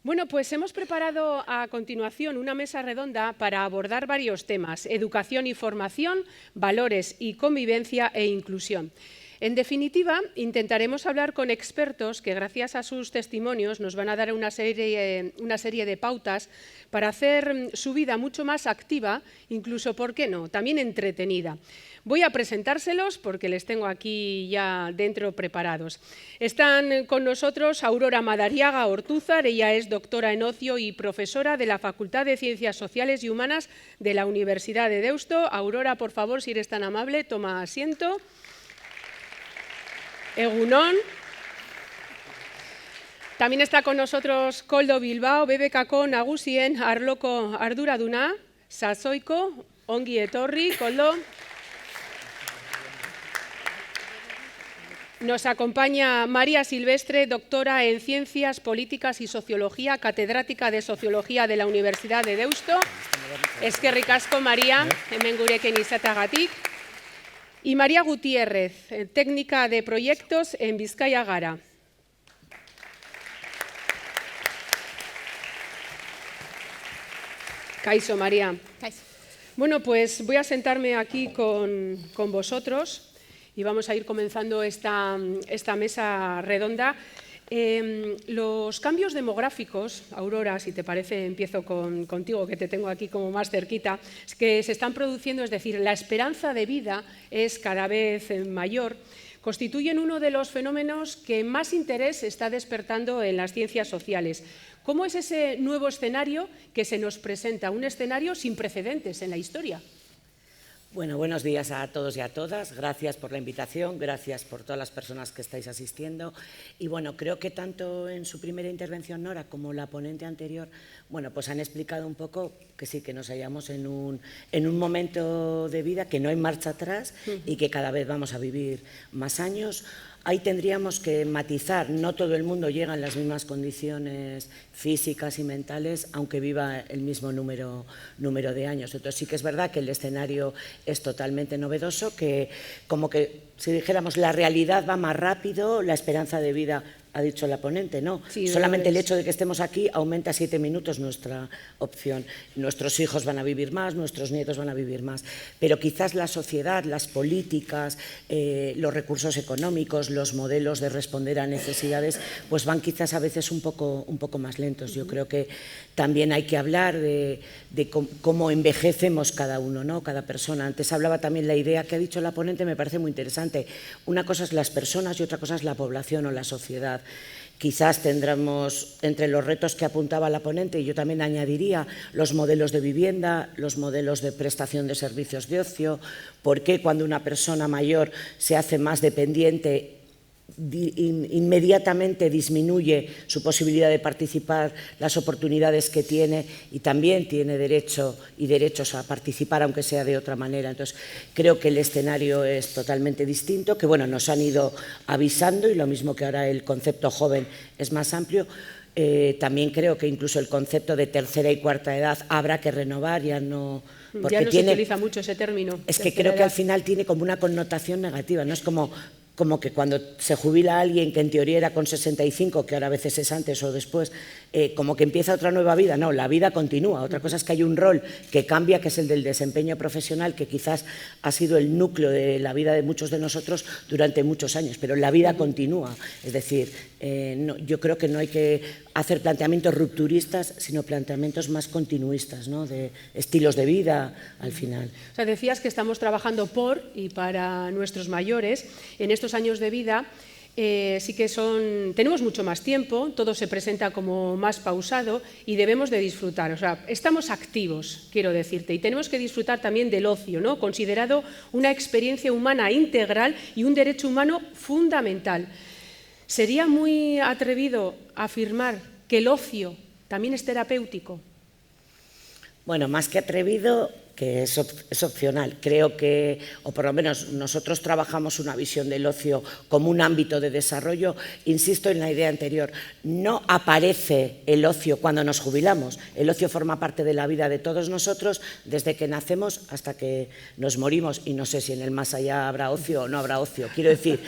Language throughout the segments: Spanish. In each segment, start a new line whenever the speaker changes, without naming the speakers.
Bueno, pues hemos preparado a continuación una mesa redonda para abordar varios temas: educación y formación, valores y convivencia e inclusión. En definitiva, intentaremos hablar con expertos que, gracias a sus testimonios, nos van a dar una serie de pautas para hacer su vida mucho más activa, incluso, ¿por qué no?, también entretenida. Voy a presentárselos porque les tengo aquí ya dentro preparados. Están con nosotros Aurora Madariaga Ortúzar. Ella es doctora en ocio y profesora de la Facultad de Ciencias Sociales y Humanas de la Universidad de Deusto. Aurora, por favor, si eres tan amable, toma asiento. Egunon. También está con nosotros Koldo Bilbao, BBKko nagusien arloko arduraduna, sasoiko, ongi etorri, Koldo. Nos acompaña María Silvestre, doctora en Ciencias Políticas y Sociología, catedrática de Sociología de la Universidad de Deusto. Eskerrik asko, María, hemen gurekin izatagatik. Y María Gutiérrez, técnica de proyectos en Bizkaia Gara. Kaixo, María.
Kaixo.
Bueno, pues voy a sentarme aquí con vosotros y vamos a ir comenzando esta mesa redonda. Los cambios demográficos, Aurora, si te parece, empiezo contigo, que te tengo aquí como más cerquita, que se están produciendo, es decir, la esperanza de vida es cada vez mayor, constituyen uno de los fenómenos que más interés está despertando en las ciencias sociales. ¿Cómo es ese nuevo escenario que se nos presenta? Un escenario sin precedentes en la historia.
Bueno, buenos días a todos y a todas. Gracias por la invitación, gracias por todas las personas que estáis asistiendo. Y bueno, creo que tanto en su primera intervención, Nora, como la ponente anterior, bueno, pues han explicado un poco que sí, que nos hallamos en un momento de vida que no hay marcha atrás y que cada vez vamos a vivir más años. Ahí tendríamos que matizar, no todo el mundo llega en las mismas condiciones físicas y mentales, aunque viva el mismo número de años. Entonces sí que es verdad que el escenario es totalmente novedoso, que como que si dijéramos la realidad va más rápido, la esperanza de vida, ha dicho la ponente, no.
Sí,
solamente el hecho de que estemos aquí aumenta 7 minutos nuestra opción. Nuestros hijos van a vivir más, nuestros nietos van a vivir más, pero quizás la sociedad, las políticas, los recursos económicos, los modelos de responder a necesidades, pues van quizás a veces un poco más lentos. Yo creo que también hay que hablar de cómo envejecemos cada uno, ¿no?, cada persona. Antes hablaba también la idea que ha dicho la ponente, me parece muy interesante. Una cosa es las personas y otra cosa es la población o la sociedad. Quizás tendremos entre los retos que apuntaba la ponente, y yo también añadiría los modelos de vivienda, los modelos de prestación de servicios de ocio. ¿Por qué cuando una persona mayor se hace más dependiente inmediatamente disminuye su posibilidad de participar, las oportunidades que tiene, y también tiene derecho y derechos a participar, aunque sea de otra manera? Entonces, creo que el escenario es totalmente distinto, que bueno, nos han ido avisando, y lo mismo que ahora el concepto joven es más amplio. También creo que incluso el concepto de tercera y cuarta edad habrá que renovar, ya no...
Porque ya no se utiliza mucho ese término.
Es que creo que al final tiene como una connotación negativa, ¿no? Es como que cuando se jubila alguien que en teoría era con 65, que ahora a veces es antes o después, como que empieza otra nueva vida. No, la vida continúa. Otra cosa es que hay un rol que cambia, que es el del desempeño profesional, que quizás ha sido el núcleo de la vida de muchos de nosotros durante muchos años, pero la vida continúa. Es decir, yo creo que no hay que hacer planteamientos rupturistas, sino planteamientos más continuistas, ¿no?, de estilos de vida al final.
O sea, decías que estamos trabajando por y para nuestros mayores. En estos años de vida sí que tenemos mucho más tiempo, todo se presenta como más pausado y debemos de disfrutar. O sea, estamos activos, quiero decirte, y tenemos que disfrutar también del ocio, ¿no?, considerado una experiencia humana integral y un derecho humano fundamental. ¿Sería muy atrevido afirmar que el ocio también es terapéutico?
Bueno, más que atrevido, que es opcional. Creo que, o por lo menos nosotros trabajamos una visión del ocio como un ámbito de desarrollo. Insisto en la idea anterior, no aparece el ocio cuando nos jubilamos. El ocio forma parte de la vida de todos nosotros desde que nacemos hasta que nos morimos, y no sé si en el más allá habrá ocio o no habrá ocio. Quiero decir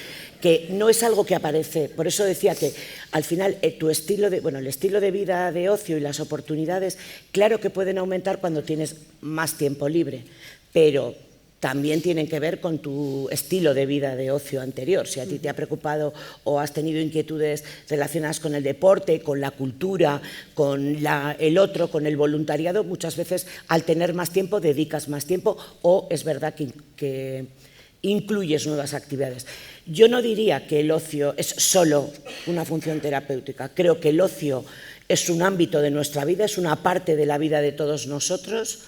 que no es algo que aparece. Por eso decía que al final el estilo de vida de ocio y las oportunidades, claro que pueden aumentar cuando tienes más tiempo libre, pero también tienen que ver con tu estilo de vida de ocio anterior. Si a ti te ha preocupado o has tenido inquietudes relacionadas con el deporte, con la cultura, con el otro, con el voluntariado, muchas veces al tener más tiempo dedicas más tiempo, o es verdad que incluyes nuevas actividades. Yo no diría que el ocio es solo una función terapéutica. Creo que el ocio es un ámbito de nuestra vida, es una parte de la vida de todos nosotros,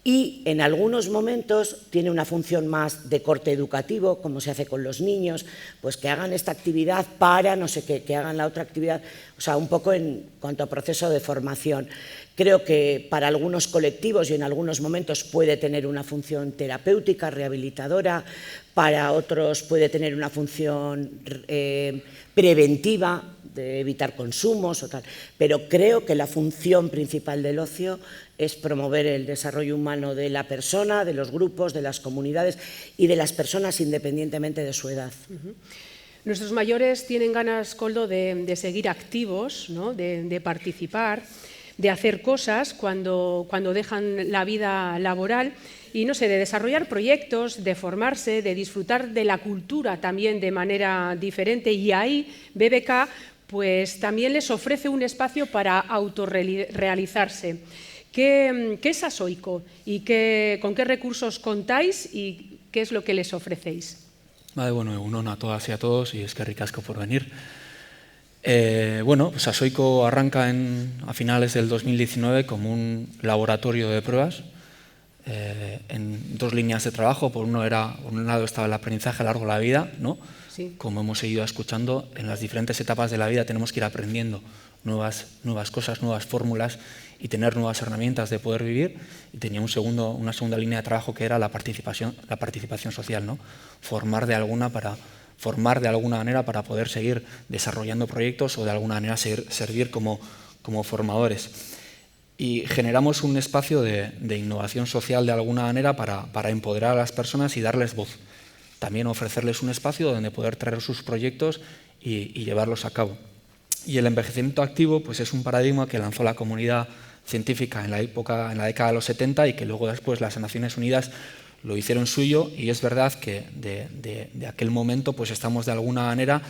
y en algunos momentos tiene una función más de corte educativo, como se hace con los niños, pues que hagan esta actividad para no sé qué, que hagan la otra actividad, o sea, un poco en cuanto a proceso de formación. Creo que para algunos colectivos y en algunos momentos puede tener una función terapéutica, rehabilitadora, para otros puede tener una función preventiva, de evitar consumos o tal, pero creo que la función principal del ocio es promover el desarrollo humano de la persona, de los grupos, de las comunidades y de las personas independientemente de su edad.
Nuestros mayores tienen ganas, Koldo, de seguir activos, ¿no? de participar, de hacer cosas cuando dejan la vida laboral y, no sé, de desarrollar proyectos, de formarse, de disfrutar de la cultura también de manera diferente, y ahí BBK pues también les ofrece un espacio para autorrealizarse. ¿Qué es Sasoiko y con qué recursos contáis y qué es lo que les ofrecéis?
Vale, bueno, egunon a todas y a todos, y eskerrik asko por venir. Bueno, Sasoiko arranca a finales del 2019 como un laboratorio de pruebas en dos líneas de trabajo. Por un lado estaba el aprendizaje a lo largo de la vida, ¿no? Sí. Como hemos ido escuchando, en las diferentes etapas de la vida tenemos que ir aprendiendo nuevas cosas, nuevas fórmulas y tener nuevas herramientas de poder vivir. Y tenía una segunda línea de trabajo que era la participación social, ¿no? Formar de alguna manera para poder seguir desarrollando proyectos o de alguna manera servir como formadores. Y generamos un espacio de innovación social de alguna manera para empoderar a las personas y darles voz. También ofrecerles un espacio donde poder traer sus proyectos y llevarlos a cabo. Y el envejecimiento activo pues es un paradigma que lanzó la comunidad científica en la década de los 70 y que luego después las Naciones Unidas lo hicieron suyo, y es verdad que de aquel momento pues estamos de alguna manera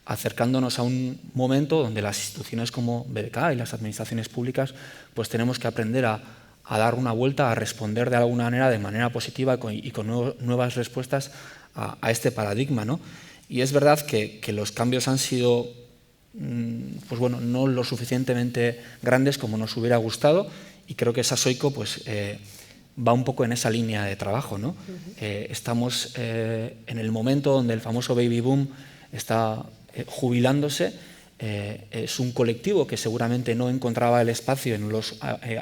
acercándonos a un momento donde las instituciones como BBK y las administraciones públicas pues tenemos que aprender a dar una vuelta, a responder de alguna manera de manera positiva y con nuevas respuestas a este paradigma, ¿no? Y es verdad que los cambios han sido pues bueno, no lo suficientemente grandes como nos hubiera gustado, y creo que Sasoiko pues, va un poco en esa línea de trabajo, ¿no? Estamos en el momento donde el famoso baby boom está jubilándose. Es un colectivo que seguramente no encontraba el espacio en los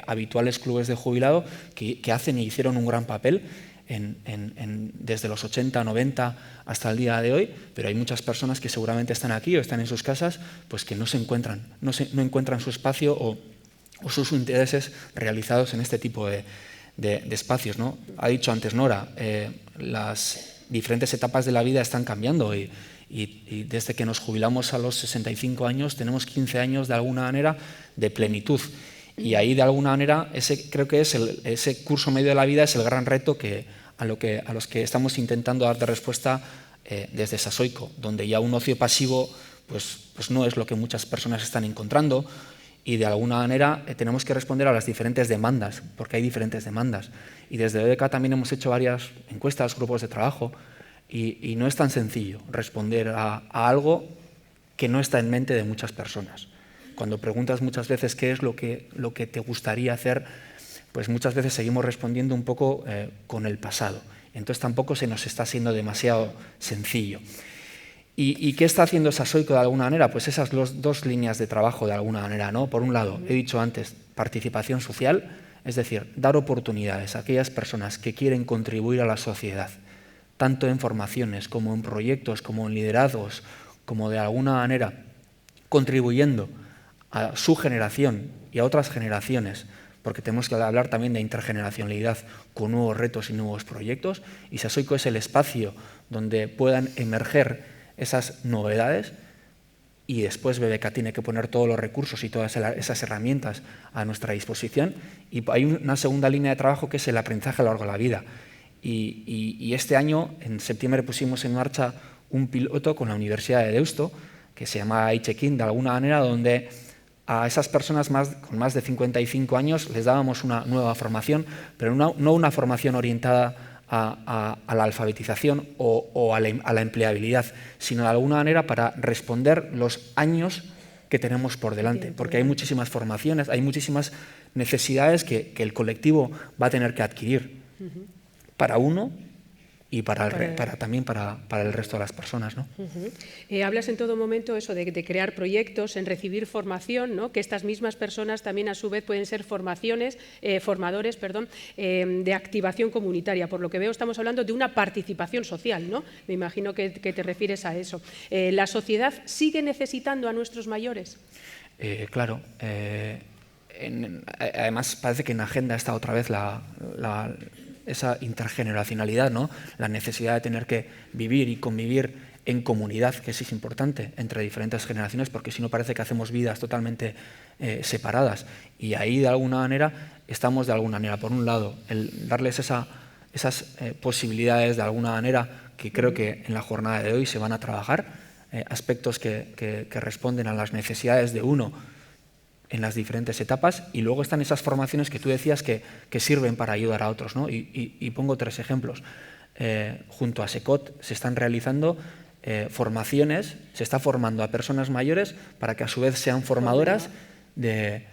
habituales clubes de jubilado que hacen y hicieron un gran papel desde los 80, 90 hasta el día de hoy, pero hay muchas personas que seguramente están aquí o están en sus casas pues que no encuentran su espacio o sus intereses realizados en este tipo de espacios, ¿no? Ha dicho antes Nora, las diferentes etapas de la vida están cambiando y desde que nos jubilamos a los 65 años tenemos 15 años de alguna manera de plenitud. Y ahí de alguna manera creo que ese curso medio de la vida es el gran reto a los que estamos intentando dar de respuesta desde Sasoiko, donde ya un ocio pasivo pues no es lo que muchas personas están encontrando, y de alguna manera tenemos que responder a las diferentes demandas, porque hay diferentes demandas. Y desde BBK también hemos hecho varias encuestas, grupos de trabajo, y no es tan sencillo responder a algo que no está en mente de muchas personas. Cuando preguntas muchas veces qué es lo que te gustaría hacer, pues muchas veces seguimos respondiendo un poco con el pasado. Entonces tampoco se nos está haciendo demasiado sencillo. ¿Y qué está haciendo Sasoiko de alguna manera? Pues esas dos líneas de trabajo de alguna manera, ¿no? Por un lado, he dicho antes, participación social. Es decir, dar oportunidades a aquellas personas que quieren contribuir a la sociedad, tanto en formaciones como en proyectos, como en liderazgos, como de alguna manera contribuyendo a su generación y a otras generaciones, porque tenemos que hablar también de intergeneracionalidad con nuevos retos y nuevos proyectos, y Sasoiko es el espacio donde puedan emerger esas novedades, y después BBK tiene que poner todos los recursos y todas esas herramientas a nuestra disposición, y hay una segunda línea de trabajo que es el aprendizaje a lo largo de la vida. Y este año, en septiembre, pusimos en marcha un piloto con la Universidad de Deusto, que se llama iCheck-in, de alguna manera, donde a esas personas con más de 55 años les dábamos una nueva formación, pero no una formación orientada a la alfabetización o a la empleabilidad, sino de alguna manera para responder los años que tenemos por delante, porque hay muchísimas formaciones, hay muchísimas necesidades que el colectivo va a tener que adquirir para uno y también para el resto de las personas, ¿no?
Hablas en todo momento eso de crear proyectos, en recibir formación, ¿no? Que estas mismas personas también a su vez pueden ser formadores de activación comunitaria. Por lo que veo estamos hablando de una participación social, ¿no? Me imagino que te refieres a eso. ¿La sociedad sigue necesitando a nuestros mayores?
Claro. Además parece que en agenda está otra vez esa intergeneracionalidad, ¿no? La necesidad de tener que vivir y convivir en comunidad, que sí es importante, entre diferentes generaciones, porque si no parece que hacemos vidas totalmente separadas. Y ahí, de alguna manera, estamos por un lado, el darles esas posibilidades, de alguna manera, que creo que en la jornada de hoy se van a trabajar, aspectos que responden a las necesidades de uno en las diferentes etapas, y luego están esas formaciones que tú decías que sirven para ayudar a otros, ¿no? Y pongo 3 ejemplos. Junto a SECOT se están realizando formaciones, se está formando a personas mayores para que a su vez sean formadoras de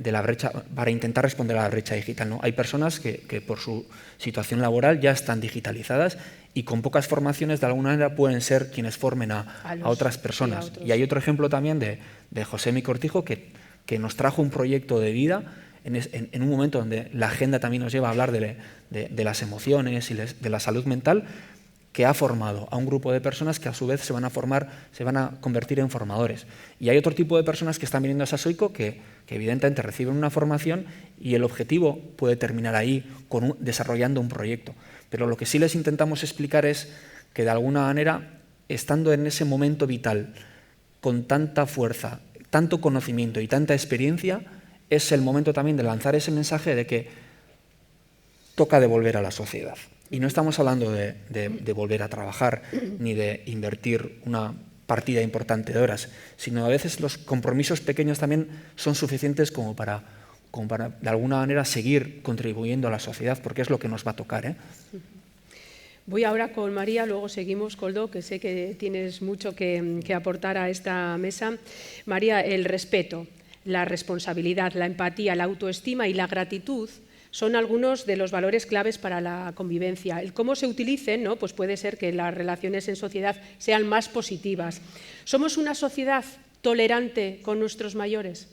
la brecha, para intentar responder a la brecha digital, ¿no? Hay personas que por su situación laboral ya están digitalizadas y con pocas formaciones de alguna manera pueden ser quienes formen a otras personas. Y hay otro ejemplo también de José Mi Cortijo que nos trajo un proyecto de vida en un momento donde la agenda también nos lleva a hablar de las emociones y de la salud mental, que ha formado a un grupo de personas que a su vez se van a convertir en formadores. Y hay otro tipo de personas que están viniendo a Sasoiko que evidentemente reciben una formación y el objetivo puede terminar ahí desarrollando un proyecto. Pero lo que sí les intentamos explicar es que de alguna manera, estando en ese momento vital, con tanta fuerza, tanto conocimiento y tanta experiencia, es el momento también de lanzar ese mensaje de que toca devolver a la sociedad. Y no estamos hablando de volver a trabajar ni de invertir una partida importante de horas, sino a veces los compromisos pequeños también son suficientes como para de alguna manera seguir contribuyendo a la sociedad, porque es lo que nos va a tocar, ¿eh?
Voy ahora con María, luego seguimos, Koldo, que sé que tienes mucho que aportar a esta mesa. María, el respeto, la responsabilidad, la empatía, la autoestima y la gratitud son algunos de los valores claves para la convivencia. El cómo se utilicen, ¿no? Pues puede ser que las relaciones en sociedad sean más positivas. ¿Somos una sociedad tolerante con nuestros mayores?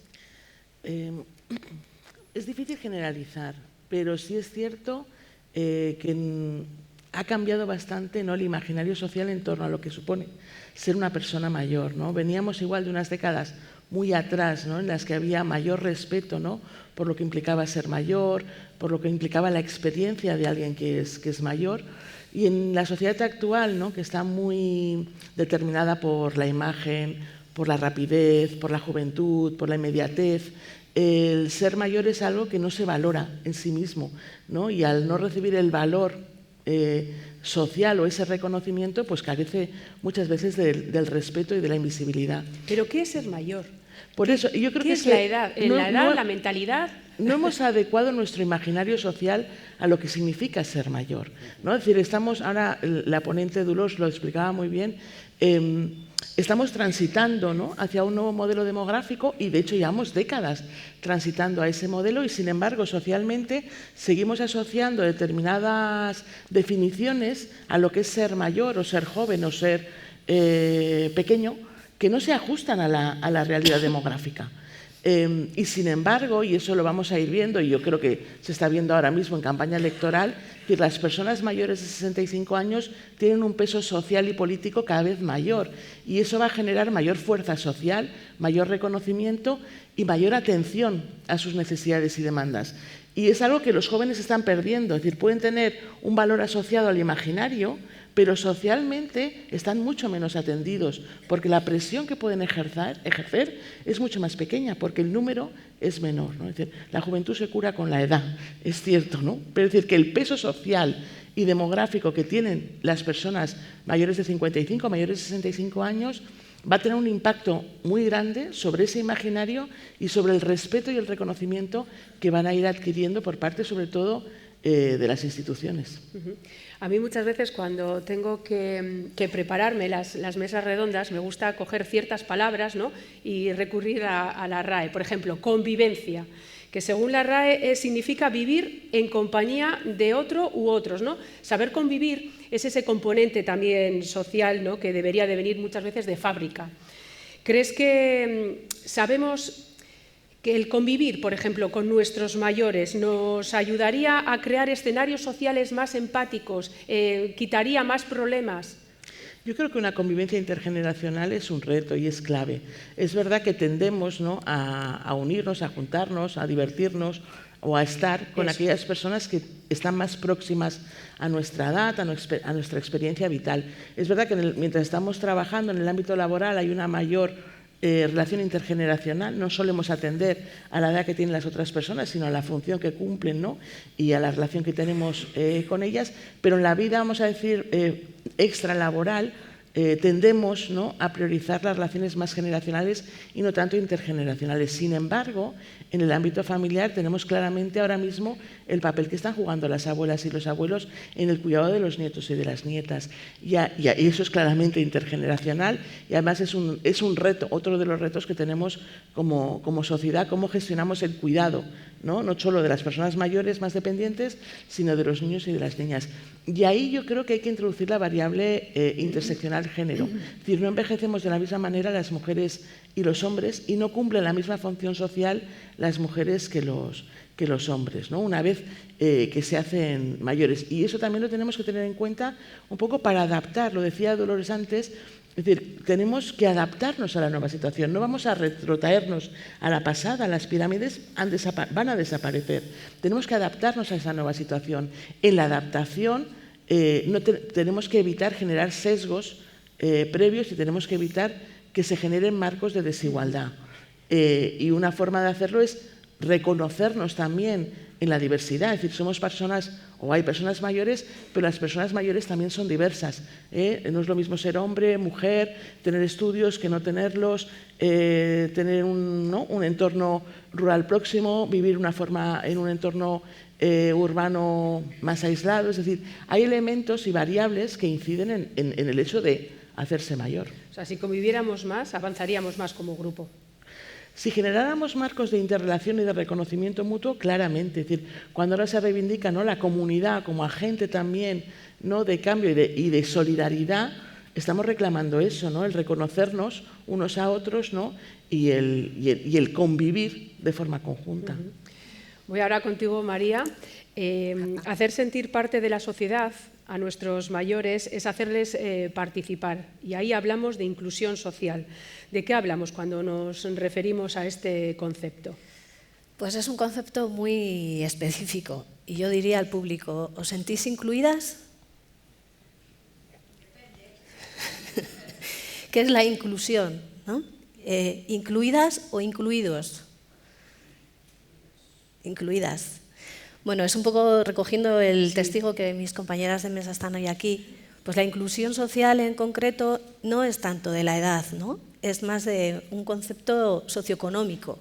Es difícil generalizar, pero sí es cierto que ha cambiado bastante, ¿no?, el imaginario social en torno a lo que supone ser una persona mayor, ¿no? Veníamos igual de unas décadas muy atrás, ¿no?, en las que había mayor respeto, ¿no?, por lo que implicaba ser mayor, por lo que implicaba la experiencia de alguien que es mayor. Y en la sociedad actual, ¿no?, que está muy determinada por la imagen, por la rapidez, por la juventud, por la inmediatez, el ser mayor es algo que no se valora en sí mismo, ¿no? Y al no recibir el valor social o ese reconocimiento, pues carece muchas veces del respeto y de la invisibilidad.
¿Pero qué es ser mayor?
Por eso, yo creo
¿Qué
que
es la edad? ¿La mentalidad?
No hemos adecuado nuestro imaginario social a lo que significa ser mayor, ¿no? Es decir, estamos, ahora la ponente Dolors lo explicaba muy bien, estamos transitando, ¿no?, hacia un nuevo modelo demográfico y de hecho llevamos décadas transitando a ese modelo y sin embargo socialmente seguimos asociando determinadas definiciones a lo que es ser mayor o ser joven o ser pequeño que no se ajustan a la realidad demográfica. Y sin embargo, y eso lo vamos a ir viendo, y yo creo que se está viendo ahora mismo en campaña electoral, que las personas mayores de 65 años tienen un peso social y político cada vez mayor. Y eso va a generar mayor fuerza social, mayor reconocimiento y mayor atención a sus necesidades y demandas. Y es algo que los jóvenes están perdiendo, es decir, pueden tener un valor asociado al imaginario, pero socialmente están mucho menos atendidos, porque la presión que pueden ejercer es mucho más pequeña, porque el número es menor, ¿no? Es decir, la juventud se cura con la edad, es cierto, ¿no? Pero es decir, que el peso social y demográfico que tienen las personas mayores de 55, mayores de 65 años, va a tener un impacto muy grande sobre ese imaginario y sobre el respeto y el reconocimiento que van a ir adquiriendo por parte, sobre todo, de las instituciones.
A mí muchas veces cuando tengo que prepararme las mesas redondas me gusta coger ciertas palabras, ¿no?, y recurrir a la RAE. Por ejemplo, convivencia, que según la RAE significa vivir en compañía de otro u otros, ¿no? Saber convivir es ese componente también social, ¿no?, que debería de venir muchas veces de fábrica. ¿Crees que sabemos que el convivir, por ejemplo, con nuestros mayores nos ayudaría a crear escenarios sociales más empáticos, quitaría más problemas?
Yo creo que una convivencia intergeneracional es un reto y es clave. Es verdad que tendemos, ¿no?, a unirnos, a juntarnos, a divertirnos o a estar con aquellas personas que están más próximas a nuestra edad, a nuestra experiencia vital. Es verdad que mientras estamos trabajando en el ámbito laboral hay una mayor relación intergeneracional, no solemos atender a la edad que tienen las otras personas, sino a la función que cumplen, ¿no?, y a la relación que tenemos con ellas, pero en la vida, vamos a decir, extralaboral, tendemos, ¿no?, a priorizar las relaciones más generacionales y no tanto intergeneracionales. Sin embargo, en el ámbito familiar tenemos claramente ahora mismo el papel que están jugando las abuelas y los abuelos en el cuidado de los nietos y de las nietas. Y eso es claramente intergeneracional y además es un reto, otro de los retos que tenemos como sociedad, cómo gestionamos el cuidado, ¿no?, no solo de las personas mayores más dependientes, sino de los niños y de las niñas. Y ahí yo creo que hay que introducir la variable interseccional género. Es decir, no envejecemos de la misma manera las mujeres y los hombres y no cumplen la misma función social las mujeres que los hombres, ¿no?, una vez que se hacen mayores. Y eso también lo tenemos que tener en cuenta un poco para adaptar, lo decía Dolores antes. Es decir, tenemos que adaptarnos a la nueva situación, no vamos a retrotraernos a la pasada, las pirámides van a desaparecer. Tenemos que adaptarnos a esa nueva situación. En la adaptación tenemos que evitar generar sesgos previos y tenemos que evitar que se generen marcos de desigualdad. Y una forma de hacerlo es reconocernos también en la diversidad, es decir, somos personas, o hay personas mayores, pero las personas mayores también son diversas. No es lo mismo ser hombre, mujer, tener estudios que no tenerlos, tener un entorno rural próximo, vivir en un entorno urbano más aislado. Es decir, hay elementos y variables que inciden en el hecho de hacerse mayor.
O sea, si conviviéramos más, avanzaríamos más como grupo.
Si generáramos marcos de interrelación y de reconocimiento mutuo, claramente, es decir, cuando ahora se reivindica, ¿no?, la comunidad como agente también, ¿no?, de cambio y de solidaridad, estamos reclamando eso, ¿no?, el reconocernos unos a otros, ¿no?, y el convivir de forma conjunta.
Voy ahora contigo, María. Hacer sentir parte de la sociedad a nuestros mayores es hacerles participar. Y ahí hablamos de inclusión social. ¿De qué hablamos cuando nos referimos a este concepto?
Pues es un concepto muy específico. Y yo diría al público, ¿os sentís incluidas? ¿Qué es la inclusión, ¿no? ¿Incluidas o incluidos? Incluidas. Bueno, es un poco recogiendo el testigo que mis compañeras de mesa están hoy aquí, pues la inclusión social en concreto no es tanto de la edad, ¿no? Es más de un concepto socioeconómico.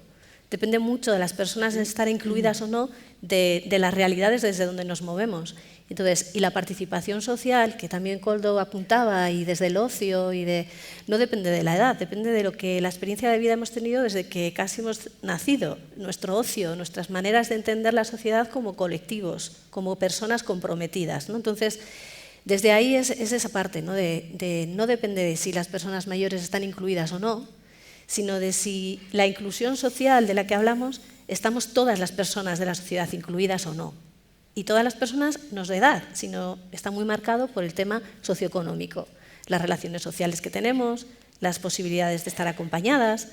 Depende mucho de las personas de estar incluidas o no de las realidades desde donde nos movemos. Entonces, y la participación social, que también Koldo apuntaba, y desde el ocio, no depende de la edad, depende de lo que la experiencia de vida hemos tenido desde que casi hemos nacido. Nuestro ocio, nuestras maneras de entender la sociedad como colectivos, como personas comprometidas, ¿no? Entonces, desde ahí es esa parte, ¿no? No depende de si las personas mayores están incluidas o no, sino de si la inclusión social de la que hablamos estamos todas las personas de la sociedad incluidas o no. Y todas las personas no es de edad, sino está muy marcado por el tema socioeconómico, las relaciones sociales que tenemos, las posibilidades de estar acompañadas,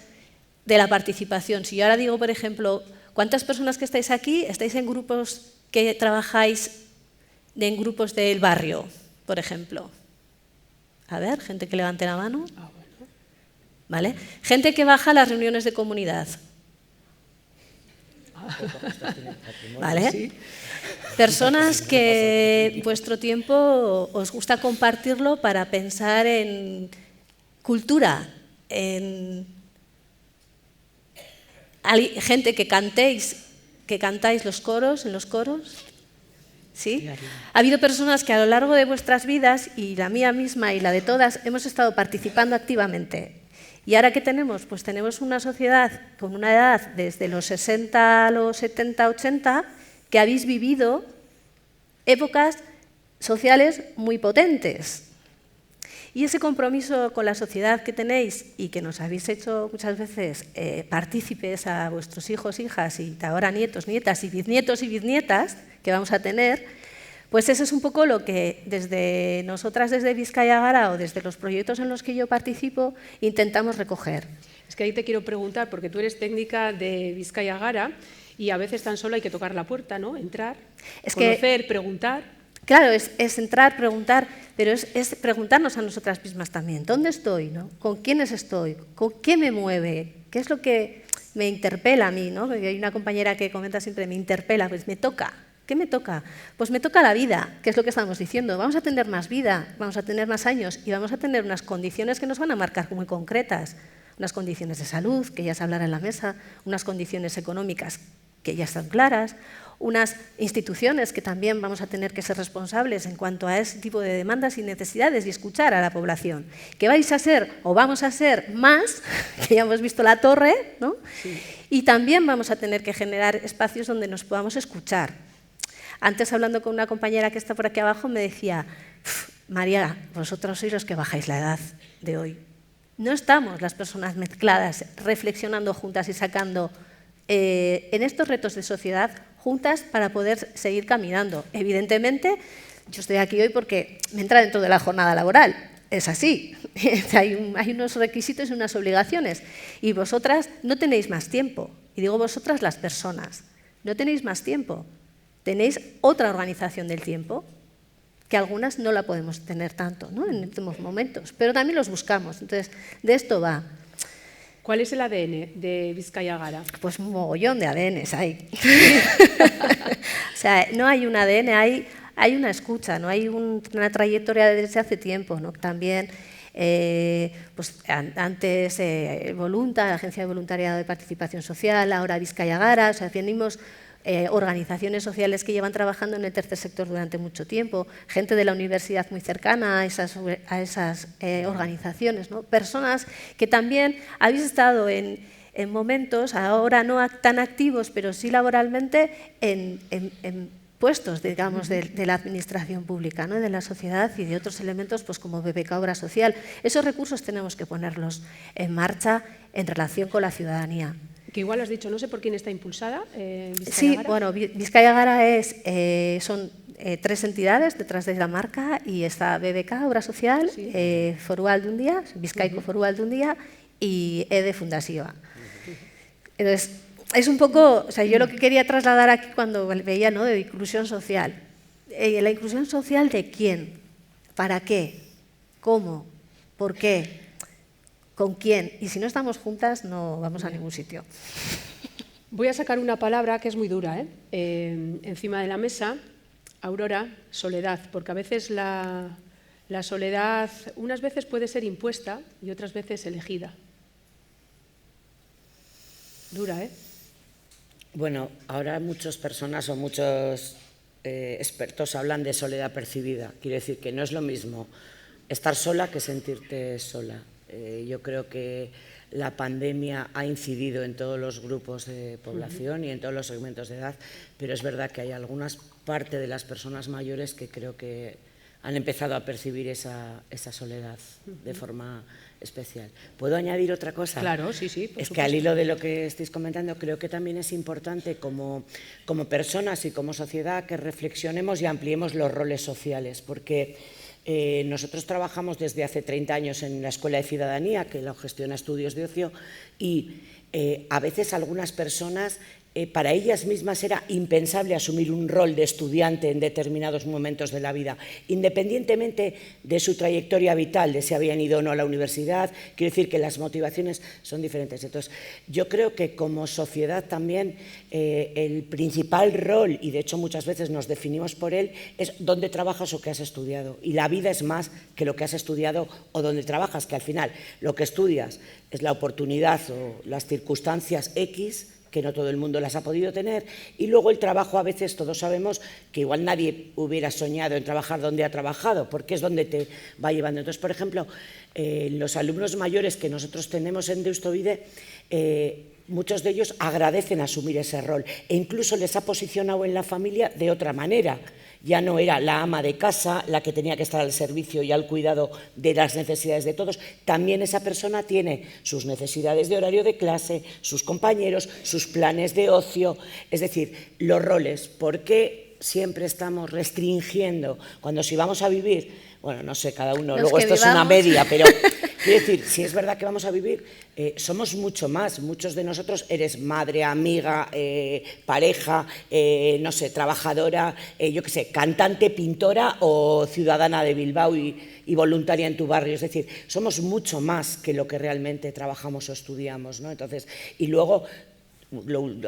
de la participación. Si yo ahora digo, por ejemplo, ¿cuántas personas que estáis aquí estáis en grupos que trabajáis en grupos del barrio, por ejemplo? A ver, gente que levante la mano. ¿Vale? Gente que baja a las reuniones de comunidad. ¿Vale?
Sí.
Personas que vuestro tiempo os gusta compartirlo para pensar en cultura, en gente que cantáis los coros, en los coros. ¿Sí? Ha habido personas que a lo largo de vuestras vidas, y la mía misma y la de todas, hemos estado participando activamente. ¿Y ahora qué tenemos? Pues tenemos una sociedad con una edad desde los 60 a los 70, 80, que habéis vivido épocas sociales muy potentes. Y ese compromiso con la sociedad que tenéis y que nos habéis hecho muchas veces partícipes a vuestros hijos, hijas y ahora nietos, nietas y bisnietas que vamos a tener, pues eso es un poco lo que desde nosotras, desde Bizkaia Gara o desde los proyectos en los que yo participo, intentamos recoger.
Es que ahí te quiero preguntar, porque tú eres técnica de Bizkaia Gara y a veces tan solo hay que tocar la puerta, ¿no? Entrar, conocer, preguntar.
Claro, es entrar, preguntar, pero es preguntarnos a nosotras mismas también. ¿Dónde estoy? ¿No? ¿Con quiénes estoy? ¿Con qué me mueve? ¿Qué es lo que me interpela a mí? ¿No? Porque hay una compañera que comenta siempre, me interpela, pues me toca. ¿Qué me toca? Pues me toca la vida, que es lo que estamos diciendo. Vamos a tener más vida, vamos a tener más años y vamos a tener unas condiciones que nos van a marcar muy concretas. Unas condiciones de salud, que ya se hablará en la mesa, unas condiciones económicas que ya están claras, unas instituciones que también vamos a tener que ser responsables en cuanto a ese tipo de demandas y necesidades y escuchar a la población. Que vais a ser o vamos a ser más, que ya hemos visto la torre, ¿no? Sí. Y también vamos a tener que generar espacios donde nos podamos escuchar. Antes, hablando con una compañera que está por aquí abajo, me decía, María, vosotros sois los que bajáis la edad de hoy. No estamos las personas mezcladas, reflexionando juntas y sacando en estos retos de sociedad juntas para poder seguir caminando. Evidentemente, yo estoy aquí hoy porque me entra dentro de la jornada laboral. Es así. Hay unos requisitos y unas obligaciones. Y vosotras no tenéis más tiempo. Y digo vosotras, las personas. No tenéis más tiempo. Tenéis otra organización del tiempo, que algunas no la podemos tener tanto, ¿no? En estos momentos, pero también los buscamos. Entonces, de esto va.
¿Cuál es el ADN de Bizkaia Gara?
Pues un mogollón de ADNs hay. O sea, no hay un ADN, hay una escucha, no hay una trayectoria desde hace tiempo, ¿no? También, pues antes Volunta, la Agencia de Voluntariado de Participación Social, ahora Bizkaia Gara, o sea, venimos organizaciones sociales que llevan trabajando en el tercer sector durante mucho tiempo, gente de la universidad muy cercana a esas organizaciones, ¿no? Personas que también habéis estado en momentos, ahora no tan activos, pero sí laboralmente, en puestos, digamos, de la administración pública, ¿no? De la sociedad y de otros elementos, pues como BBK Obra Social. Esos recursos tenemos que ponerlos en marcha en relación con la ciudadanía.
Que igual has dicho, no sé por quién está impulsada.
Sí, bueno, Bizkaia Gara son 3 entidades detrás de la marca y está BBK, Obra Social, sí. Foru Aldundia, Bizkaiko Foru Aldundia y EDE Fundazioa. Entonces, es un poco, o sea, yo lo que quería trasladar aquí cuando veía, ¿no?, de inclusión social. ¿La inclusión social de quién? ¿Para qué? ¿Cómo? ¿Por qué? ¿Con quién? Y si no estamos juntas, no vamos a ningún sitio.
Voy a sacar una palabra que es muy dura, encima de la mesa. Aurora, soledad, porque a veces la soledad, unas veces puede ser impuesta y otras veces elegida. Dura, ¿eh?
Bueno, ahora muchas personas o muchos expertos hablan de soledad percibida. Quiere decir que no es lo mismo estar sola que sentirte sola. Yo creo que la pandemia ha incidido en todos los grupos de población y en todos los segmentos de edad, pero es verdad que hay algunas parte de las personas mayores que creo que han empezado a percibir esa soledad de forma especial. ¿Puedo añadir otra cosa?
Claro, sí, sí.
Es que al hilo de lo que estáis comentando, creo que también es importante como personas y como sociedad que reflexionemos y ampliemos los roles sociales, porque nosotros trabajamos desde hace 30 años en la Escuela de Ciudadanía, que lo gestiona Estudios de Ocio, y a veces algunas personas, para ellas mismas era impensable asumir un rol de estudiante en determinados momentos de la vida, independientemente de su trayectoria vital, de si habían ido o no a la universidad. Quiero decir que las motivaciones son diferentes. Entonces, yo creo que como sociedad también el principal rol, y de hecho muchas veces nos definimos por él, es dónde trabajas o qué has estudiado. Y la vida es más que lo que has estudiado o dónde trabajas, que al final lo que estudias es la oportunidad o las circunstancias X, que no todo el mundo las ha podido tener, y luego el trabajo, a veces todos sabemos que igual nadie hubiera soñado en trabajar donde ha trabajado, porque es donde te va llevando. Entonces, por ejemplo, los alumnos mayores que nosotros tenemos en Deusto-Bide, muchos de ellos agradecen asumir ese rol e incluso les ha posicionado en la familia de otra manera. Ya no era la ama de casa la que tenía que estar al servicio y al cuidado de las necesidades de todos. También esa persona tiene sus necesidades de horario de clase, sus compañeros, sus planes de ocio. Es decir, los roles. ¿Por qué siempre estamos restringiendo? Cuando si vamos a vivir, bueno, no sé, cada uno, luego esto es una media, pero quiero decir, si es verdad que vamos a vivir, somos mucho más. Muchos de nosotros eres madre, amiga, pareja, no sé, trabajadora, yo qué sé, cantante, pintora o ciudadana de Bilbao y voluntaria en tu barrio. Es decir, somos mucho más que lo que realmente trabajamos o estudiamos, ¿no? Entonces, y luego,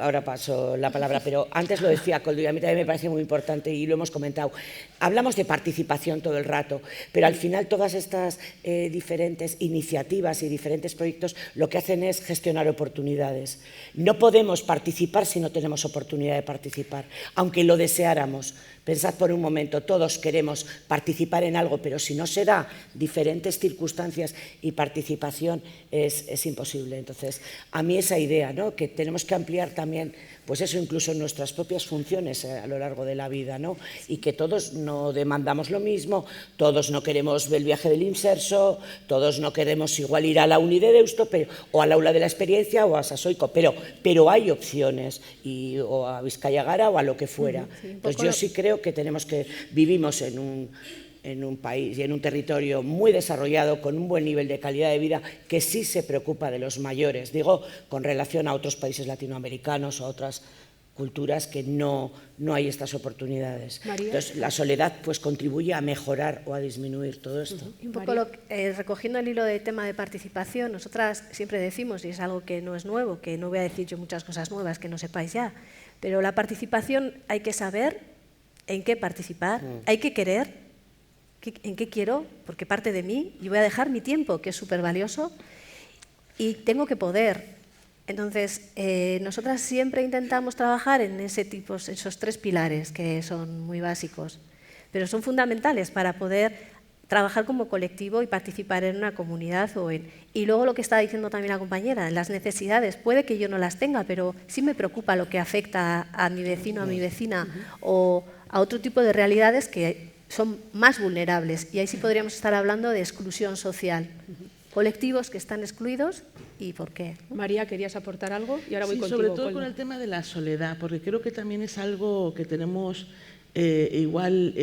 ahora paso la palabra, pero antes lo decía Koldo y a mí también me parece muy importante y lo hemos comentado. Hablamos de participación todo el rato, pero al final todas estas diferentes iniciativas y diferentes proyectos lo que hacen es gestionar oportunidades. No podemos participar si no tenemos oportunidad de participar, aunque lo deseáramos. Pensad por un momento, todos queremos participar en algo, pero si no se da diferentes circunstancias y participación es imposible. Entonces, a mí esa idea, ¿no?, que tenemos que ampliar también, pues eso, incluso en nuestras propias funciones a lo largo de la vida, ¿no?, y que todos no demandamos lo mismo, todos no queremos el viaje del Inserso, todos no queremos igual ir a la Uni de Deusto, o al aula de la experiencia o a Sasoico, pero hay opciones, o a Vizcaya Gara o a lo que fuera. Entonces yo sí creo que vivimos en un país y en un territorio muy desarrollado, con un buen nivel de calidad de vida, que sí se preocupa de los mayores, digo, con relación a otros países latinoamericanos o a otras culturas que no hay estas oportunidades.
María.
Entonces, la soledad pues contribuye a mejorar o a disminuir todo esto.
Un poco recogiendo el hilo del tema de participación, nosotras siempre decimos, y es algo que no es nuevo, que no voy a decir yo muchas cosas nuevas que no sepáis ya, pero la participación hay que saber en qué participar, hay que querer, en qué quiero, porque parte de mí, y voy a dejar mi tiempo, que es súper valioso, y tengo que poder. Entonces, nosotras siempre intentamos trabajar en esos tres pilares que son muy básicos, pero son fundamentales para poder trabajar como colectivo y participar en una comunidad. Y luego lo que estaba diciendo también la compañera, las necesidades, puede que yo no las tenga, pero sí me preocupa lo que afecta a mi vecino, a mi vecina, o a otro tipo de realidades que son más vulnerables. Y ahí sí podríamos estar hablando de exclusión social. Colectivos que están excluidos y por qué.
María, ¿querías aportar algo? Y ahora voy contigo,
sobre todo
Koldo.
con el tema de la soledad, porque creo que también es algo que tenemos igual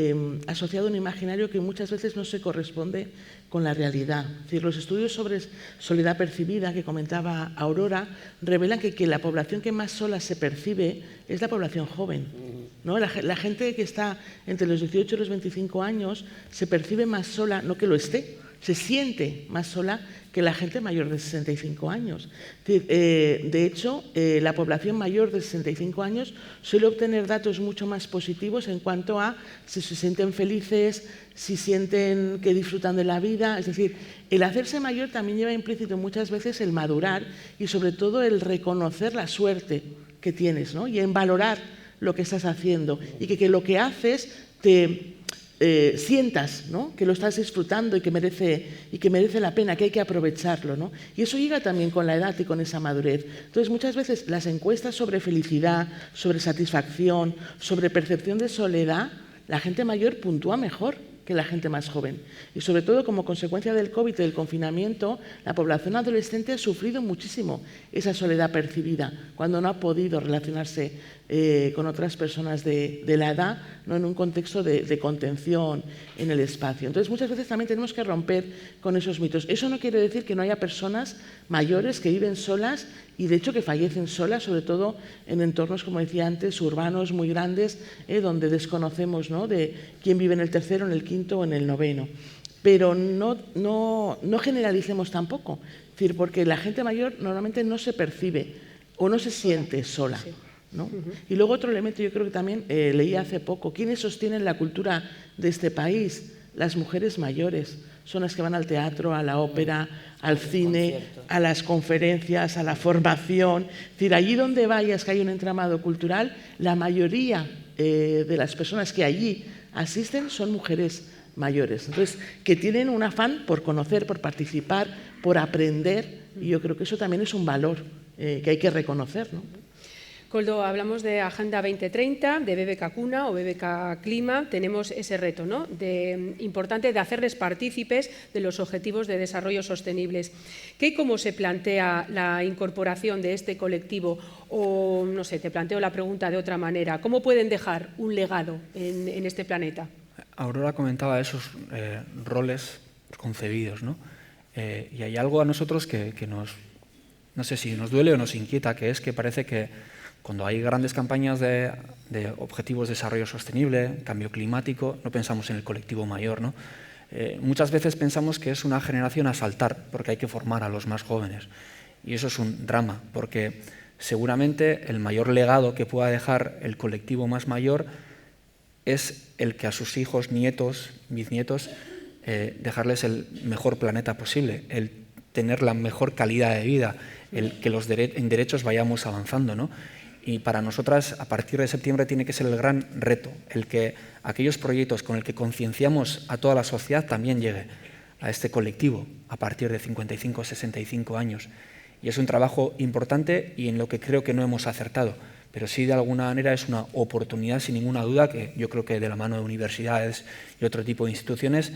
asociado a un imaginario que muchas veces no se corresponde con la realidad. Es decir, los estudios sobre soledad percibida que comentaba Aurora revelan que la población que más sola se percibe es la población joven, ¿no? La gente que está entre los 18 y los 25 años se percibe más sola, no que lo esté, se siente más sola que la gente mayor de 65 años. De hecho, la población mayor de 65 años suele obtener datos mucho más positivos en cuanto a si se sienten felices, si sienten que disfrutan de la vida. Es decir, el hacerse mayor también lleva implícito muchas veces el madurar y sobre todo el reconocer la suerte que tienes, ¿no? Y en valorar lo que estás haciendo y que lo que haces te sientas, ¿no?, que lo estás disfrutando y que merece la pena, que hay que aprovecharlo, ¿no? Y eso llega también con la edad y con esa madurez. Entonces, muchas veces las encuestas sobre felicidad, sobre satisfacción, sobre percepción de soledad, la gente mayor puntúa mejor que la gente más joven. Y sobre todo, como consecuencia del COVID y del confinamiento, la población adolescente ha sufrido muchísimo esa soledad percibida, cuando no ha podido relacionarse con otras personas de la edad, ¿no? En un contexto de contención en el espacio. Entonces, muchas veces también tenemos que romper con esos mitos. Eso no quiere decir que no haya personas mayores que viven solas y, de hecho, que fallecen solas, sobre todo en entornos, como decía antes, urbanos muy grandes, donde desconocemos, ¿no?, de quién vive en el tercero, en el quinto o en el noveno. Pero no generalicemos tampoco, es decir, porque la gente mayor normalmente no se percibe o no se siente sola, ¿no? Y luego otro elemento, yo creo que también leí hace poco, ¿quiénes sostienen la cultura de este país? Las mujeres mayores. Son las que van al teatro, a la ópera, al cine, a las conferencias, a la formación. Es decir, allí donde vayas que hay un entramado cultural, la mayoría de las personas que allí asisten son mujeres mayores. Entonces, que tienen un afán por conocer, por participar, por aprender, y yo creo que eso también es un valor que hay que reconocer, ¿no?
Koldo, hablamos de Agenda 2030, de BBK Cuna o BBK Clima. Tenemos ese reto, ¿no?, importante de hacerles partícipes de los objetivos de desarrollo sostenibles. ¿Qué y cómo se plantea la incorporación de este colectivo? O, no sé, te planteo la pregunta de otra manera. ¿Cómo pueden dejar un legado en este planeta?
Aurora comentaba esos roles concebidos, ¿no? Y hay algo a nosotros que nos, no sé si nos duele o nos inquieta, que es que parece que cuando hay grandes campañas de objetivos de desarrollo sostenible, cambio climático, no pensamos en el colectivo mayor, ¿no? Muchas veces pensamos que es una generación a saltar, porque hay que formar a los más jóvenes. Y eso es un drama, porque seguramente el mayor legado que pueda dejar el colectivo más mayor es el que a sus hijos, nietos, bisnietos, dejarles el mejor planeta posible, el tener la mejor calidad de vida, el que en derechos vayamos avanzando, ¿no? Y para nosotras, a partir de septiembre, tiene que ser el gran reto, el que aquellos proyectos con el que concienciamos a toda la sociedad también llegue a este colectivo a partir de 55 o 65 años. Y es un trabajo importante y en lo que creo que no hemos acertado, pero sí de alguna manera es una oportunidad sin ninguna duda que yo creo que de la mano de universidades y otro tipo de instituciones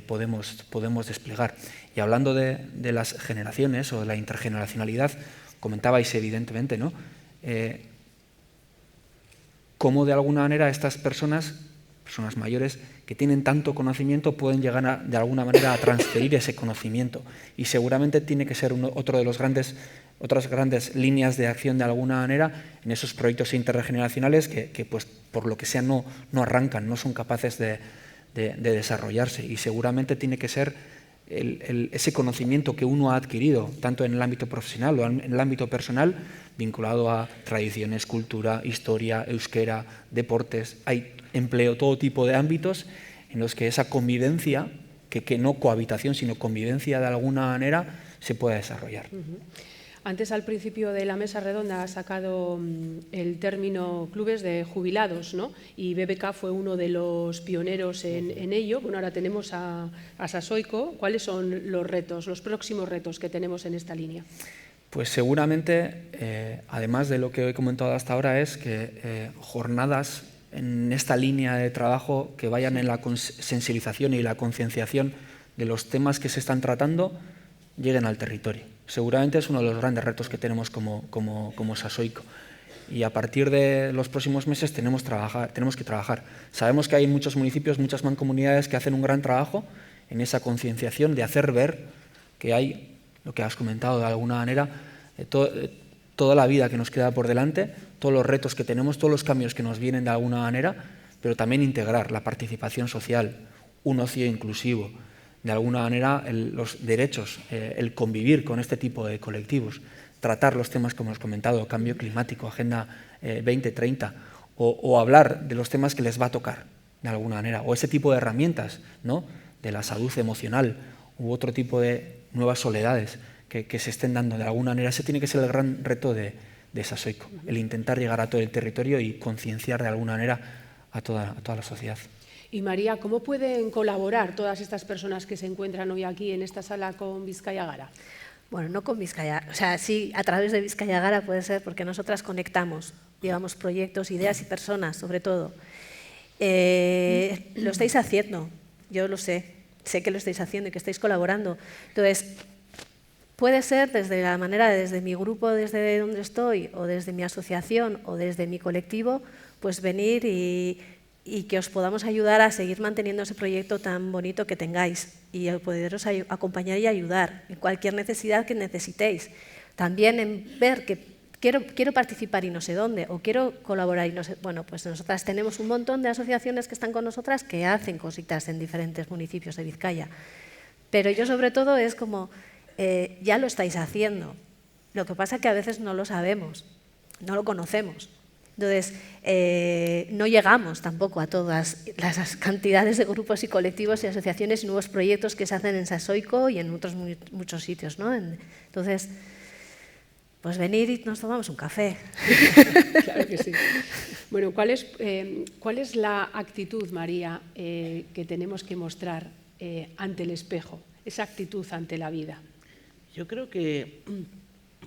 podemos desplegar. Y hablando de las generaciones o de la intergeneracionalidad, comentabais evidentemente, ¿no?, cómo de alguna manera estas personas mayores que tienen tanto conocimiento pueden llegar de alguna manera a transferir ese conocimiento. Y seguramente tiene que ser otro de los otras grandes líneas de acción de alguna manera en esos proyectos intergeneracionales que pues, por lo que sea no arrancan, no son capaces de desarrollarse. Y seguramente tiene que ser ese conocimiento que uno ha adquirido, tanto en el ámbito profesional o en el ámbito personal, vinculado a tradiciones, cultura, historia, euskera, deportes, hay empleo, todo tipo de ámbitos en los que esa convivencia, que no cohabitación, sino convivencia de alguna manera, se pueda desarrollar.
Antes, al principio de la mesa redonda, ha sacado el término clubes de jubilados, ¿no? Y BBK fue uno de los pioneros en ello. Bueno, ahora tenemos a Sasoiko. ¿Cuáles son los retos, los próximos retos que tenemos en esta línea?
Pues seguramente, además de lo que he comentado hasta ahora, es que jornadas en esta línea de trabajo que vayan en la sensibilización y la concienciación de los temas que se están tratando lleguen al territorio. Seguramente es uno de los grandes retos que tenemos como Sasoiko. Y a partir de los próximos meses tenemos que trabajar. Sabemos que hay muchos municipios, muchas mancomunidades que hacen un gran trabajo en esa concienciación de hacer ver que hay, lo que has comentado de alguna manera, toda la vida que nos queda por delante, todos los retos que tenemos, todos los cambios que nos vienen de alguna manera, pero también integrar la participación social, un ocio inclusivo, de alguna manera los derechos, el convivir con este tipo de colectivos, tratar los temas como hemos comentado, cambio climático, Agenda 2030, o hablar de los temas que les va a tocar de alguna manera, o ese tipo de herramientas, ¿no?, de la salud emocional u otro tipo de nuevas soledades que se estén dando de alguna manera. Ese tiene que ser el gran reto de Sasoiko, el intentar llegar a todo el territorio y concienciar de alguna manera a toda la sociedad.
Y María, ¿cómo pueden colaborar todas estas personas que se encuentran hoy aquí en esta sala con Bizkaia Gara?
Bueno, no con Bizkaia, o sea, sí, a través de Bizkaia Gara puede ser, porque nosotras conectamos, llevamos proyectos, ideas y personas, sobre todo. Lo estáis haciendo. yo lo sé que lo estáis haciendo y que estáis colaborando. Entonces, puede ser desde mi grupo, desde donde estoy, o desde mi asociación, o desde mi colectivo, pues venir y que os podamos ayudar a seguir manteniendo ese proyecto tan bonito que tengáis y a poderos acompañar y ayudar en cualquier necesidad que necesitéis. También en ver que quiero participar y no sé dónde, o quiero colaborar y no sé... Bueno, pues nosotras tenemos un montón de asociaciones que están con nosotras que hacen cositas en diferentes municipios de Vizcaya. Pero yo sobre todo es como... ya lo estáis haciendo. Lo que pasa es que a veces no lo sabemos, no lo conocemos. Entonces, no llegamos tampoco a todas las cantidades de grupos y colectivos y asociaciones y nuevos proyectos que se hacen en Sasoico y en otros muchos sitios, ¿no? Entonces, pues venir y nos tomamos un café.
Claro que sí. Bueno, ¿cuál es la actitud, María, que tenemos que mostrar ante el espejo? Esa actitud ante la vida.
Yo creo que,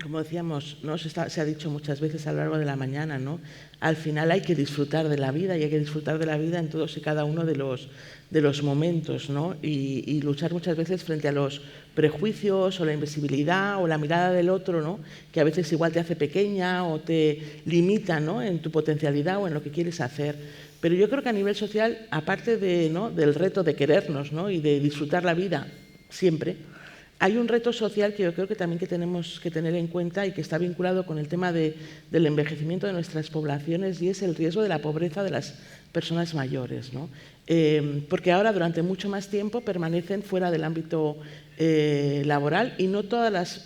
como decíamos, ¿no? Se ha dicho muchas veces a lo largo de la mañana, ¿no? Al final hay que disfrutar de la vida y hay que disfrutar de la vida en todos y cada uno de los momentos, ¿no? Y luchar muchas veces frente a los prejuicios o la invisibilidad o la mirada del otro, ¿no? Que a veces igual te hace pequeña o te limita, ¿no? En tu potencialidad o en lo que quieres hacer. Pero yo creo que a nivel social, aparte del reto de querernos, ¿no? Y de disfrutar la vida siempre, hay un reto social que yo creo que también que tenemos que tener en cuenta y que está vinculado con el tema del envejecimiento de nuestras poblaciones, y es el riesgo de la pobreza de las personas mayores, ¿no? Porque ahora durante mucho más tiempo permanecen fuera del ámbito laboral y no todas las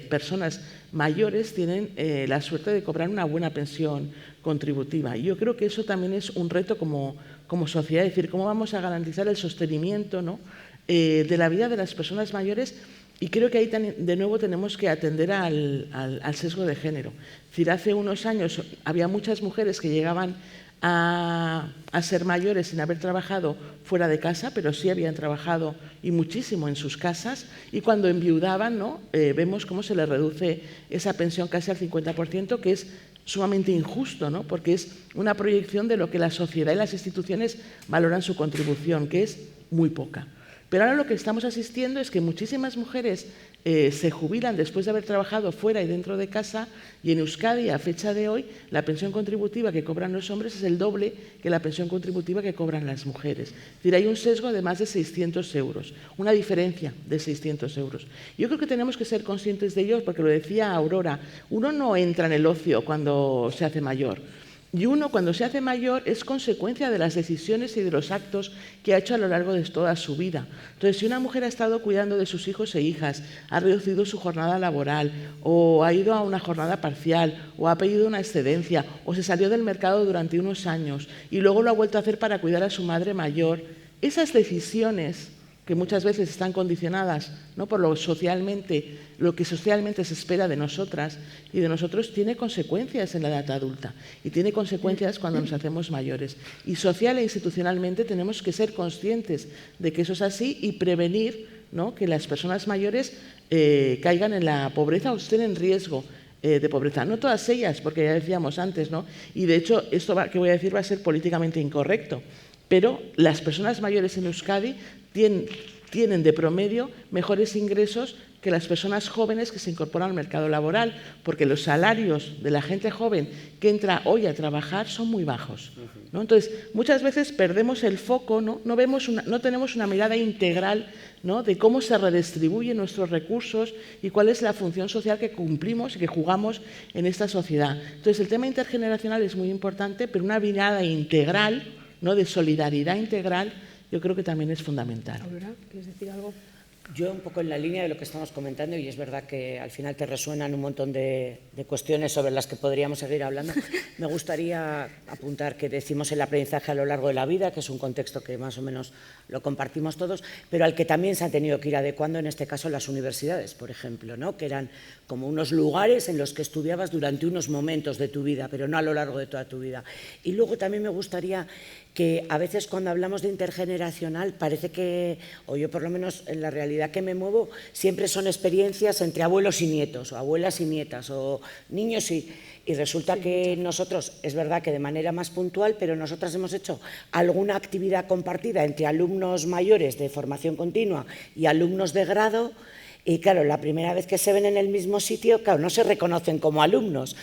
personas mayores tienen la suerte de cobrar una buena pensión contributiva. Y yo creo que eso también es un reto como sociedad, es decir, cómo vamos a garantizar el sostenimiento, ¿no? De la vida de las personas mayores, y creo que ahí de nuevo tenemos que atender al sesgo de género. Es decir, hace unos años había muchas mujeres que llegaban a ser mayores sin haber trabajado fuera de casa, pero sí habían trabajado y muchísimo en sus casas, y cuando enviudaban, ¿no? Vemos cómo se les reduce esa pensión casi al 50%, que es sumamente injusto, ¿no? Porque es una proyección de lo que la sociedad y las instituciones valoran su contribución, que es muy poca. Pero ahora lo que estamos asistiendo es que muchísimas mujeres se jubilan después de haber trabajado fuera y dentro de casa, y en Euskadi, a fecha de hoy, la pensión contributiva que cobran los hombres es el doble que la pensión contributiva que cobran las mujeres. Es decir, hay un sesgo de más de 600 euros, una diferencia de 600 euros. Yo creo que tenemos que ser conscientes de ello, porque lo decía Aurora, uno no entra en el ocio cuando se hace mayor. Y uno, cuando se hace mayor, es consecuencia de las decisiones y de los actos que ha hecho a lo largo de toda su vida. Entonces, si una mujer ha estado cuidando de sus hijos e hijas, ha reducido su jornada laboral, o ha ido a una jornada parcial, o ha pedido una excedencia, o se salió del mercado durante unos años y luego lo ha vuelto a hacer para cuidar a su madre mayor, esas decisiones que muchas veces están condicionadas, ¿no? por lo que socialmente se espera de nosotras y de nosotros, tiene consecuencias en la edad adulta y tiene consecuencias cuando nos hacemos mayores. Y social e institucionalmente tenemos que ser conscientes de que eso es así y prevenir, ¿no? que las personas mayores caigan en la pobreza o estén en riesgo de pobreza. No todas ellas, porque ya decíamos antes, ¿no? Y de hecho esto que voy a decir va a ser políticamente incorrecto, pero las personas mayores en Euskadi tienen de promedio mejores ingresos que las personas jóvenes que se incorporan al mercado laboral, porque los salarios de la gente joven que entra hoy a trabajar son muy bajos, ¿no? Entonces, muchas veces perdemos el foco, ¿no? No tenemos una mirada integral, ¿no? de cómo se redistribuyen nuestros recursos y cuál es la función social que cumplimos y que jugamos en esta sociedad. Entonces, el tema intergeneracional es muy importante, pero una mirada integral, ¿no? de solidaridad integral, yo creo que también es fundamental.
Aurora, ¿quieres decir algo?
Yo un poco en la línea de lo que estamos comentando, y es verdad que al final te resuenan un montón de cuestiones sobre las que podríamos seguir hablando. Me gustaría apuntar que decimos el aprendizaje a lo largo de la vida, que es un contexto que más o menos lo compartimos todos, pero al que también se han tenido que ir adecuando, en este caso las universidades, por ejemplo, ¿no? que eran como unos lugares en los que estudiabas durante unos momentos de tu vida, pero no a lo largo de toda tu vida. Y luego también me gustaría que a veces cuando hablamos de intergeneracional parece que, o yo por lo menos en la realidad realidad que me muevo siempre son experiencias entre abuelos y nietos, o abuelas y nietas, o niños y resulta que nosotros, es verdad que de manera más puntual, pero nosotras hemos hecho alguna actividad compartida entre alumnos mayores de formación continua y alumnos de grado, y claro, la primera vez que se ven en el mismo sitio, claro, no se reconocen como alumnos,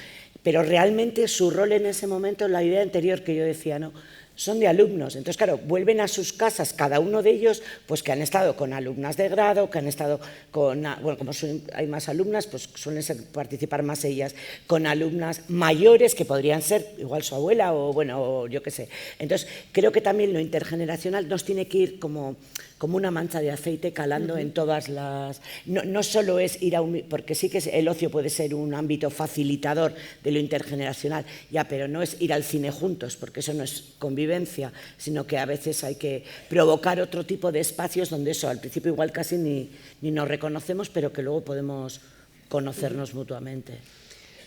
pero realmente su rol en ese momento, la idea anterior que yo decía, ¿no?, son de alumnos. Entonces, claro, vuelven a sus casas, cada uno de ellos, pues que han estado con alumnas de grado, que han estado con, bueno, como hay más alumnas, pues suelen participar más ellas, con alumnas mayores, que podrían ser igual su abuela o, bueno, o yo qué sé. Entonces, creo que también lo intergeneracional nos tiene que ir como una mancha de aceite calando en todas las... No solo es ir a un... porque sí que el ocio puede ser un ámbito facilitador de lo intergeneracional, ya, pero no es ir al cine juntos, porque eso no es convivencia, sino que a veces hay que provocar otro tipo de espacios donde eso, al principio igual casi ni nos reconocemos, pero que luego podemos conocernos mutuamente.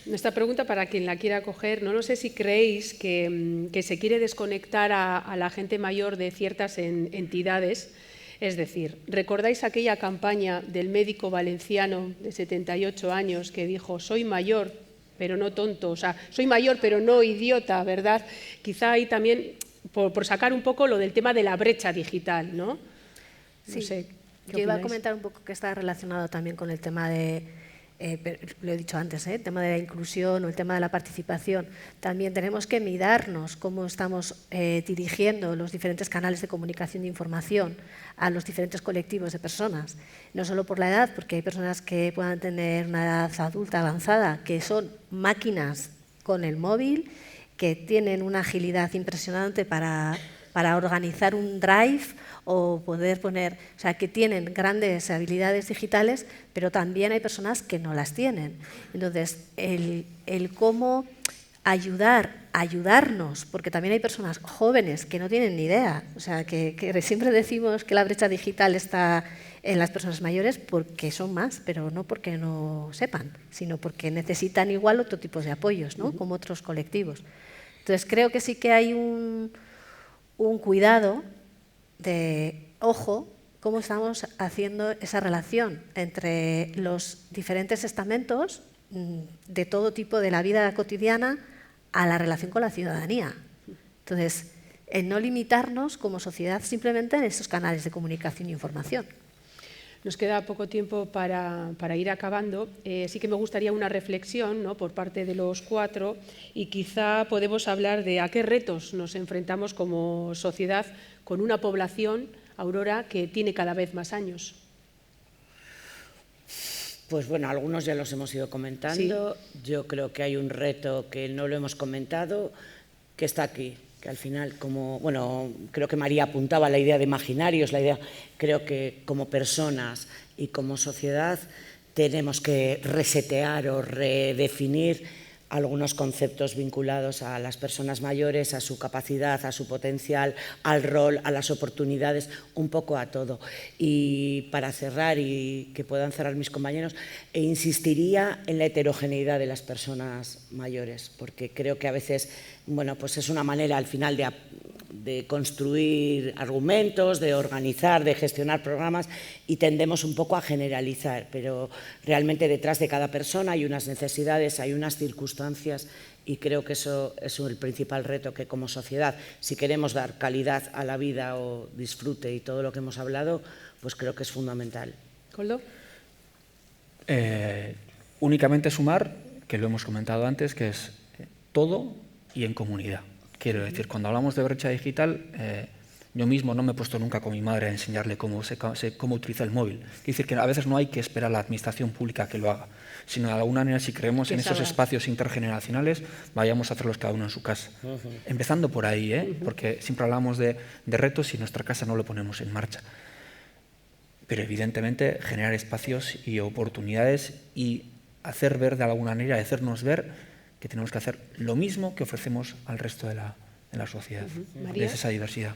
Esta pregunta, para quien la quiera coger, no sé si creéis que se quiere desconectar a la gente mayor de ciertas entidades. Es decir, ¿recordáis aquella campaña del médico valenciano de 78 años que dijo: soy mayor, pero no tonto, o sea, soy mayor, pero no idiota, ¿verdad? Quizá ahí también, por sacar un poco lo del tema de la brecha digital, ¿no?
Sí,
no sé, ¿qué
yo iba a
opináis?
comentar un poco que está relacionado también con el tema de... lo he dicho antes, el tema de la inclusión o el tema de la participación. También tenemos que mirarnos cómo estamos dirigiendo los diferentes canales de comunicación de información a los diferentes colectivos de personas. No solo por la edad, porque hay personas que puedan tener una edad adulta avanzada, que son máquinas con el móvil, que tienen una agilidad impresionante para organizar un drive o poder poner, o sea, que tienen grandes habilidades digitales, pero también hay personas que no las tienen. Entonces, el cómo ayudarnos, porque también hay personas jóvenes que no tienen ni idea, o sea, que siempre decimos que la brecha digital está en las personas mayores porque son más, pero no porque no sepan, sino porque necesitan igual otro tipo de apoyos, ¿no?, como otros colectivos. Entonces, creo que sí que hay un cuidado de, ojo, cómo estamos haciendo esa relación entre los diferentes estamentos de todo tipo de la vida cotidiana a la relación con la ciudadanía. Entonces, en no limitarnos como sociedad simplemente en esos canales de comunicación e información.
Nos queda poco tiempo para ir acabando. Sí que me gustaría una reflexión, ¿no?, por parte de los cuatro, y quizá podemos hablar de a qué retos nos enfrentamos como sociedad con una población, Aurora, que tiene cada vez más años.
Pues bueno, algunos ya los hemos ido comentando. Sí. Yo creo que hay un reto que no lo hemos comentado, que está aquí, que al final, como, bueno, creo que María apuntaba a la idea de imaginarios, la idea, creo que como personas y como sociedad tenemos que resetear o redefinir algunos conceptos vinculados a las personas mayores, a su capacidad, a su potencial, al rol, a las oportunidades, un poco a todo. Y para cerrar, y que puedan cerrar mis compañeros, insistiría en la heterogeneidad de las personas mayores, porque creo que a veces, bueno, pues es una manera al final de construir argumentos, de organizar, de gestionar programas, y tendemos un poco a generalizar, pero realmente detrás de cada persona hay unas necesidades, hay unas circunstancias, y creo que eso es el principal reto que como sociedad, si queremos dar calidad a la vida o disfrute y todo lo que hemos hablado, pues creo que es fundamental.
¿Koldo?
Únicamente sumar, que lo hemos comentado antes, que es todo y en comunidad. Quiero decir, cuando hablamos de brecha digital, yo mismo no me he puesto nunca con mi madre a enseñarle cómo utiliza el móvil. Quiere decir que a veces no hay que esperar a la administración pública que lo haga, sino de alguna manera, si creemos en esos espacios intergeneracionales, vayamos a hacerlos cada uno en su casa. Empezando por ahí, porque siempre hablamos de retos y en nuestra casa no lo ponemos en marcha. Pero evidentemente generar espacios y oportunidades y hacer ver de alguna manera, hacernos ver que tenemos que hacer lo mismo que ofrecemos al resto de la sociedad, de esa diversidad.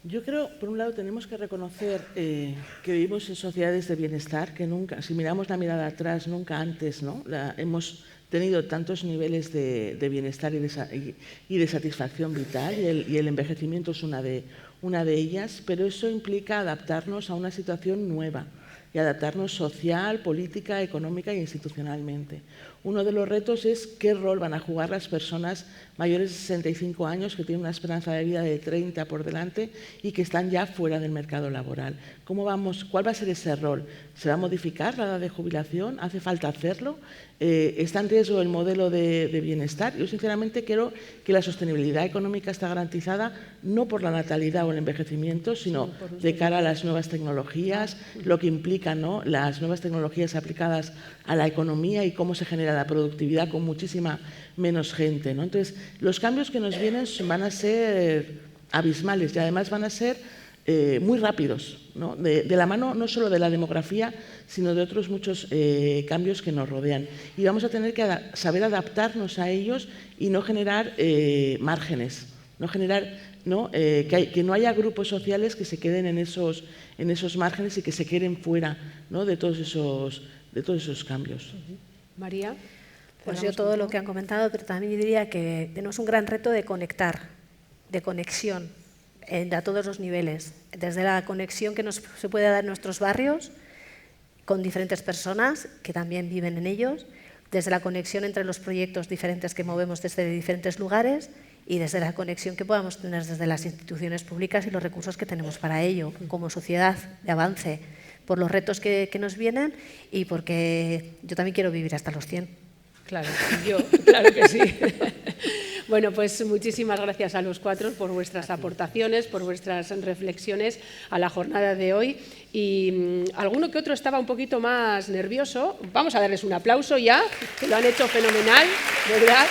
Yo creo, por un lado, tenemos que reconocer que vivimos en sociedades de bienestar, que nunca, si miramos la mirada atrás, nunca antes, ¿no?, hemos tenido tantos niveles de bienestar y de satisfacción vital, y el envejecimiento es una de ellas, pero eso implica adaptarnos a una situación nueva y adaptarnos social, política, económica e institucionalmente. Uno de los retos es qué rol van a jugar las personas mayores de 65 años que tienen una esperanza de vida de 30 por delante y que están ya fuera del mercado laboral. ¿Cuál va a ser ese rol? ¿Se va a modificar la edad de jubilación? ¿Hace falta hacerlo? ¿Está en riesgo el modelo de bienestar? Yo sinceramente creo que la sostenibilidad económica está garantizada no por la natalidad o el envejecimiento, sino de cara a las nuevas tecnologías, lo que implican, ¿no?, las nuevas tecnologías aplicadas a la economía y cómo se genera la productividad con muchísima menos gente, ¿no? Entonces, los cambios que nos vienen van a ser abismales y además van a ser muy rápidos, ¿no? De la mano no solo de la demografía, sino de otros muchos cambios que nos rodean. Y vamos a tener que saber adaptarnos a ellos y no generar márgenes, no generar, ¿no?, que no haya grupos sociales que se queden en esos márgenes y que se queden fuera, ¿no?, de todos esos cambios.
María.
Pues yo todo lo que han comentado, pero también diría que tenemos un gran reto de conectar, de conexión a todos los niveles, desde la conexión que se puede dar en nuestros barrios con diferentes personas que también viven en ellos, desde la conexión entre los proyectos diferentes que movemos desde diferentes lugares y desde la conexión que podamos tener desde las instituciones públicas y los recursos que tenemos para ello, como sociedad de avance, por los retos que nos vienen y porque yo también quiero vivir hasta los 100.
Claro, claro que sí. Bueno, pues muchísimas gracias a los cuatro por vuestras aportaciones, por vuestras reflexiones a la jornada de hoy. Y alguno que otro estaba un poquito más nervioso. Vamos a darles un aplauso ya, que lo han hecho fenomenal, ¿verdad?